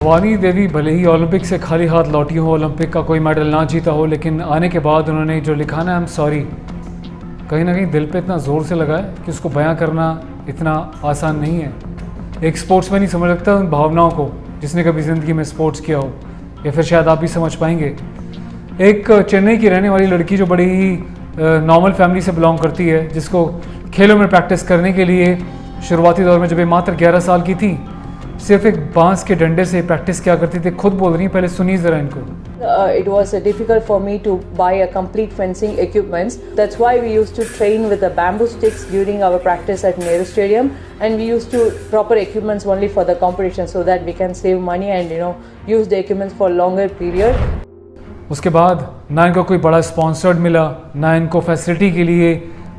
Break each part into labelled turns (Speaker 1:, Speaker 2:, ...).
Speaker 1: भवानी देवी भले ही ओलंपिक से खाली हाथ लौटी हो, ओलंपिक का कोई मेडल ना जीता हो, लेकिन आने के बाद उन्होंने जो लिखा ना आई एम सॉरी, कहीं ना कहीं दिल पे इतना ज़ोर से लगा है कि उसको बयां करना इतना आसान नहीं है। एक स्पोर्ट्समैन ही समझ सकता है उन भावनाओं को जिसने कभी ज़िंदगी में स्पोर्ट्स किया हो, या फिर शायद आप भी समझ पाएंगे। एक चेन्नई की रहने वाली लड़की जो बड़ी ही नॉर्मल फैमिली से बिलोंग करती है, जिसको खेलों में प्रैक्टिस करने के लिए शुरुआती दौर में जब ये मात्र 11 साल की थी, सिर्फ एक बांस के डंडे से प्रैक्टिस किया करती थी। खुद बोल रही हैं, पहले सुनिए ज़रा इनको।
Speaker 2: It was difficult for me to buy a complete fencing equipments. That's why we used to train with the bamboo sticks during our practice at Nehru Stadium, and we used to proper equipments only for the competition so that we can save money and use the equipments for longer period.
Speaker 1: उसके बाद ना इनको कोई बड़ा sponsored मिला, ना इनको facility के लिए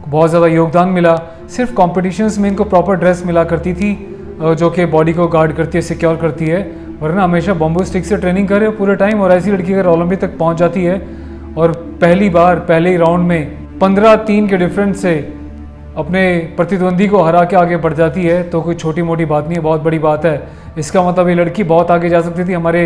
Speaker 1: बहुत ज़्यादा योगदान मिला। सिर्फ कॉम्पिटिशन्स में इनको प्रॉपर ड्रेस मिला करती थी जो कि बॉडी को गार्ड करती है, सिक्योर करती है, वरना हमेशा बम्बू स्टिक से ट्रेनिंग करे पूरे टाइम। और ऐसी लड़की अगर ओलंपिक तक पहुंच जाती है और पहली बार पहले ही राउंड में 15-3 के डिफरेंस से अपने प्रतिद्वंदी को हरा के आगे बढ़ जाती है, तो कोई छोटी मोटी बात नहीं है, बहुत बड़ी बात है। इसका मतलब ये लड़की बहुत आगे जा सकती थी, हमारे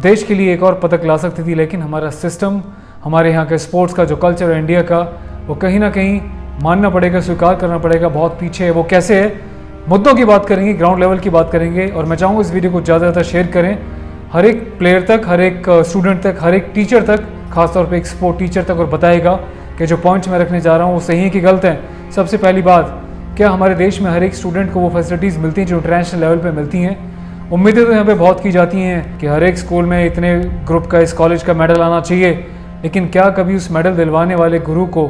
Speaker 1: देश के लिए एक और पदक ला सकती थी, लेकिन हमारा सिस्टम, हमारे यहाँ के स्पोर्ट्स का जो कल्चर है इंडिया का, वो कहीं ना कहीं मानना पड़ेगा, स्वीकार करना पड़ेगा, बहुत पीछे है। वो कैसे है, मुद्दों की बात करेंगे, ग्राउंड लेवल की बात करेंगे। और मैं चाहूँगा इस वीडियो को ज़्यादा से ज़्यादा शेयर करें, हर एक प्लेयर तक, हर एक स्टूडेंट तक, हर एक टीचर तक, खासतौर पे एक स्पोर्ट टीचर तक, और बताएगा कि जो पॉइंट्स मैं रखने जा रहा हूँ वो सही है कि गलत हैं। सबसे पहली बात, क्या हमारे देश में हर एक स्टूडेंट को वो फैसिलिटीज़ मिलती हैं जो इंटरनेशनल लेवल पर मिलती हैं? उम्मीदें तो यहाँ पे बहुत की जाती हैं कि हर एक स्कूल में इतने ग्रुप का, इस कॉलेज का मेडल आना चाहिए, लेकिन क्या कभी उस मेडल दिलवाने वाले गुरु को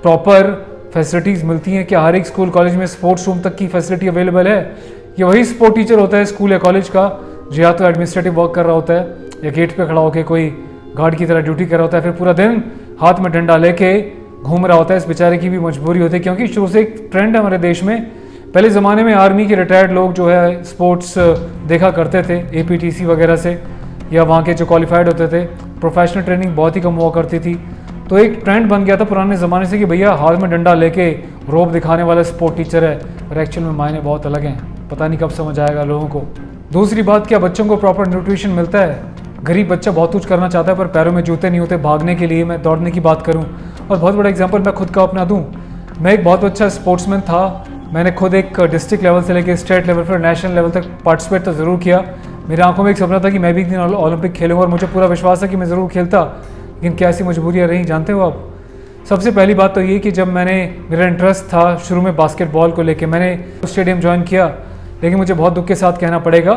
Speaker 1: प्रॉपर फैसिलिटीज़ मिलती हैं? क्या हर एक स्कूल कॉलेज में स्पोर्ट्स रूम तक की फैसिलिटी अवेलेबल है? ये वही स्पोर्ट टीचर होता है स्कूल या कॉलेज का जो या तो एडमिनिस्ट्रेटिव वर्क कर रहा होता है, या गेट पे खड़ा होकर कोई गार्ड की तरह ड्यूटी कर रहा होता है, फिर पूरा दिन हाथ में डंडा लेके घूम रहा होता है। इस बेचारे की भी मजबूरी होती है, क्योंकि शुरू से एक ट्रेंड है हमारे देश में। पहले ज़माने में आर्मी के रिटायर्ड लोग जो है स्पोर्ट्स देखा करते थे APTC वगैरह से, या वहाँ के जो क्वालिफाइड होते थे, प्रोफेशनल ट्रेनिंग बहुत ही कम हुआ करती थी। तो एक ट्रेंड बन गया था पुराने ज़माने से कि भैया हाथ में डंडा लेके रोब दिखाने वाला स्पोर्ट टीचर है, और एक्चुअल में मायने बहुत अलग हैं। पता नहीं कब समझ आएगा लोगों को। दूसरी बात, क्या बच्चों को प्रॉपर न्यूट्रिशन मिलता है? गरीब बच्चा बहुत कुछ करना चाहता है पर पैरों में जूते नहीं होते भागने के लिए। मैं दौड़ने की बात करूँ, और बहुत बड़ा एग्जाम्पल मैं खुद का अपना दूँ, मैं एक बहुत अच्छा स्पोर्ट्समैन था। मैंने खुद एक डिस्ट्रिक्ट लेवल से लेकर स्टेट लेवल पर नेशनल लेवल तक पार्टिसिपेट तो ज़रूर किया। मेरी आंखों में एक सपना था कि मैं भी एक दिन ओलंपिक खेलूंगा, और मुझे पूरा विश्वास है कि मैं ज़रूर खेलता, लेकिन क्या ऐसी मजबूरियाँ रहीं जानते हो आप? सबसे पहली बात तो ये कि जब मेरा इंटरेस्ट था शुरू में बास्केटबॉल को लेके, मैंने स्टेडियम ज्वाइन किया, लेकिन मुझे बहुत दुख के साथ कहना पड़ेगा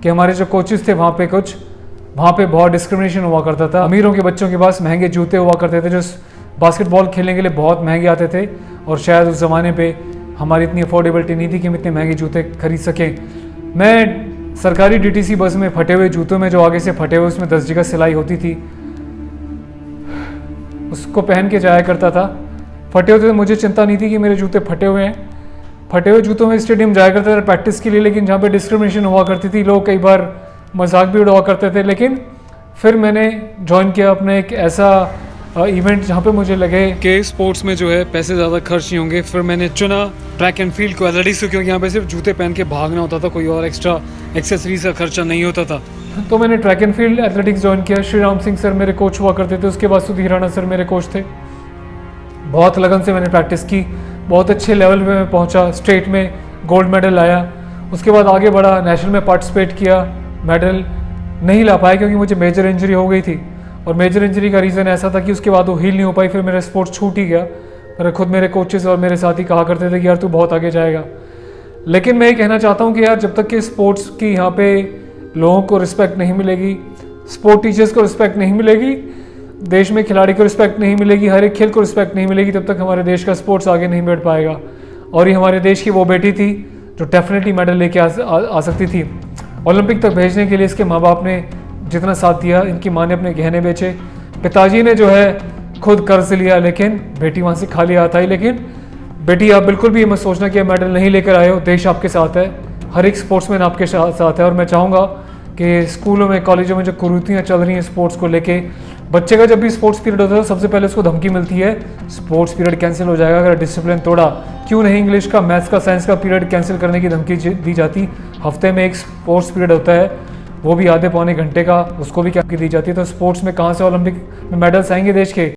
Speaker 1: कि हमारे जो कोचेस थे वहाँ पे बहुत डिस्क्रिमिनेशन हुआ करता था। अमीरों के बच्चों के पास महंगे जूते हुआ करते थे जो बास्केटबॉल खेलने के लिए बहुत महंगे आते थे, और शायद उस ज़माने पे हमारी इतनी अफोर्डेबिलिटी नहीं थी कि हम इतने महंगे जूते खरीद सकें। मैं सरकारी DTC बस में फटे हुए जूतों में, जो आगे से फटे हुए, उसमें 10 जगह सिलाई होती थी, उसको पहन के जाया करता था। फटे होते थे, मुझे चिंता नहीं थी कि मेरे जूते फटे हुए हैं। फटे हुए जूतों में स्टेडियम जाया करता था प्रैक्टिस के लिए, लेकिन जहाँ पे डिस्क्रिमिनेशन हुआ करती थी, लोग कई बार मजाक भी उड़ावा करते थे। लेकिन फिर मैंने ज्वाइन किया अपना एक ऐसा इवेंट जहाँ पे मुझे लगे कि स्पोर्ट्स में जो है पैसे ज़्यादा खर्च नहीं होंगे। फिर मैंने चुना ट्रैक एंड फील्ड को, एथलेटिक्स को, क्योंकि यहाँ पे सिर्फ जूते पहन के भागना होता था, कोई और एक्स्ट्रा एक्सेसरीज का खर्चा नहीं होता था। तो मैंने track and field athletics join किया। श्री राम सिंह सर मेरे कोच हुआ करते थे, उसके बाद सुधीर राणा सर मेरे कोच थे। बहुत लगन से मैंने प्रैक्टिस की, बहुत अच्छे लेवल पे मैं पहुंचा, स्टेट में गोल्ड मेडल आया। उसके बाद आगे बढ़ा, नेशनल में पार्टिसिपेट किया, मेडल नहीं ला पाया क्योंकि मुझे मेजर इंजरी हो गई थी, और मेजर इंजरी का रीज़न ऐसा था कि उसके बाद वो हील नहीं हो पाई, फिर मेरा स्पोर्ट्स छूट ही गया। पर खुद मेरे कोचेस और मेरे साथी कहा करते थे कि यार तू बहुत आगे जाएगा। लेकिन मैं ये कहना चाहता हूँ कि यार जब तक कि स्पोर्ट्स की यहाँ पे लोगों को रिस्पेक्ट नहीं मिलेगी, स्पोर्ट टीचर्स को रिस्पेक्ट नहीं मिलेगी, देश में खिलाड़ी को रिस्पेक्ट नहीं मिलेगी, हर एक खेल को रिस्पेक्ट नहीं मिलेगी, तब तक हमारे देश का स्पोर्ट्स आगे नहीं बढ़ पाएगा। और ये हमारे देश की वो बेटी थी जो डेफिनेटली मेडल लेके आ सकती थी। ओलंपिक तक भेजने के लिए इसके माँ बाप ने जितना साथ दिया, इनकी माँ ने अपने गहने बेचे, पिताजी ने जो है खुद कर्ज लिया, लेकिन बेटी वहाँ से खाली आता ही। लेकिन बेटी, आप बिल्कुल भी मत सोचना कि आप मेडल नहीं लेकर आए हो, देश आपके साथ है, हर एक स्पोर्ट्समैन आपके साथ है। और मैं चाहूँगा कि स्कूलों में, कॉलेजों में जो कुरीतियाँ चल रही हैं स्पोर्ट्स को लेके, बच्चे का जब भी स्पोर्ट्स पीरियड होता है सबसे पहले उसको धमकी मिलती है स्पोर्ट्स पीरियड कैंसिल हो जाएगा अगर डिसिप्लिन तोड़ा। क्यों नहीं इंग्लिश का, मैथ्स का, साइंस का पीरियड कैंसिल करने की धमकी दी जाती। हफ्ते में एक स्पोर्ट्स पीरियड होता है, वो भी आधे पौने घंटे का, उसको भी क्या दी जाती है। तो स्पोर्ट्स में कहाँ से ओलंपिक में मेडल्स आएंगे देश के?